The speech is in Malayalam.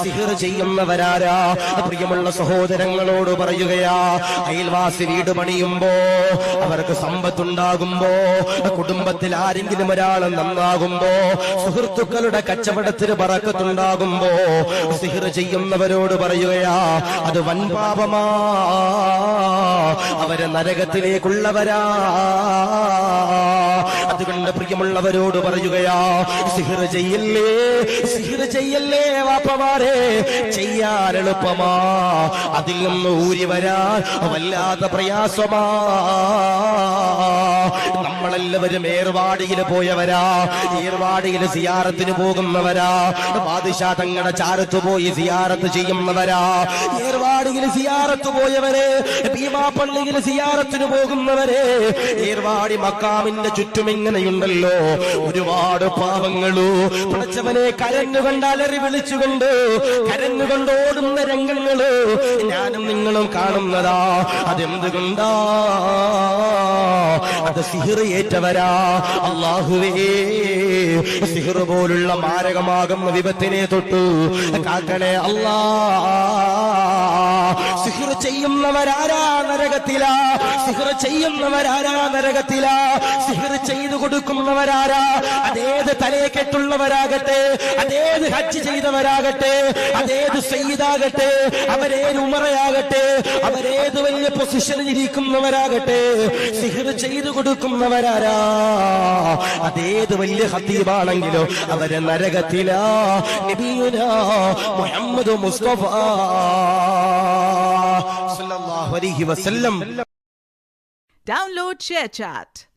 സിഹിർ ചെയ്യുന്നവരാരാ? പ്രിയമുള്ള സഹോദരങ്ങളോട് പറയുകയാ, അയൽവാസി വീട് പണിയുമ്പോ, അവർക്ക് സമ്പത്തുണ്ടാകുമ്പോ, കുടുംബത്തിൽ ആരെങ്കിലും ഒരാൾ നന്നാകുമ്പോ, സുഹൃത്തുക്കളുടെ കച്ചവടത്തിന് ബറക്കത്തുണ്ടാകുമ്പോ സിഹിർ ചെയ്യുന്നവരോട് പറയുകയാ, അത് വൻപാപമാ, അവരെ നരകത്തിലേക്കുള്ളവരാ. അതുകൊണ്ട് പ്രിയമുള്ളവരോട് പറയുകയാ, സിഹിർ ചെയ്യല്ലേ, സിഹിർ ചെയ്യല്ലേ വാപ്പമാരെ. ചെയ്യാൻ എളുപ്പമാ, അതിൽ നിന്ന് ഊരി വരാൻ വല്ലാത്ത പ്രയാസമാ. നമ്മളെല്ലാവരും ഏർവാടിയിൽ പോയവരാ, ഏർവാടിയിൽ സിയാറത്തിന് പോകുന്നവരാ, ബാദുഷാ തങ്ങളുടെ ചാരത്ത് പോയി സിയാറത്ത് ചെയ്യുന്നവരാ, ഏർവാടിയിൽ സിയാറത്ത് പോയവരെ, ഭീമാപ്പള്ളിയിൽ സിയാറത്തിന് പോകുന്നവരെ, ഏർവാടി മക്കാമിന്റെ ചുറ്റും ഇങ്ങനെയുണ്ടല്ലോ ഒരുപാട് പാവങ്ങളോ. പഠിച്ചവനെ കരഞ്ഞുകൊണ്ട് അലറി വിളിച്ചുകൊണ്ട് കരഞ്ഞുകൊണ്ട് ഓടുന്ന രംഗങ്ങള് ഞാനും നിങ്ങളും കാണുന്നതാ. അതെന്തുകൊണ്ടാ? അത് സിഹിർ ഏറ്റവരാ. അല്ലാഹുവേ, സിഹിർ പോലുള്ള മാരകമാകുന്ന വിപത്തിനെ തൊട്ടു കാക്കണേ അല്ലാ. സിഹിർ ചെയ്യുന്നവരാരാ നരകത്തിലാ, സിഹിർ ചെയ്യുന്നവരാരാ നരകത്തിലാ. സിഹിർ ചെയ്തു കൊടുക്കുന്നവരാരാ? അതേത് തലയെക്കെട്ടുള്ളവരാകട്ടെ, അതേത് ഹജ്ജ് ചെയ്തവരാകട്ടെ, അതേത് സയ്യിദാകട്ടെ, അവരേത് ഉമറയാകട്ടെ, അവരേത് വലിയ പൊസിഷനിൽ ഇരിക്കുന്നവരാകട്ടെ, സിഹിർ ചെയ്തു കൊടുക്കുന്നവരാരാ? അതേത് വലിയ ഖതീബാണെങ്കിലോ അവരെ നരകത്തിലാ. നബിയുനാ മുഹമ്മദ് മുസ്തഫ സല്ലല്ലാഹു അലൈഹി വസല്ലം. Download ShareChat.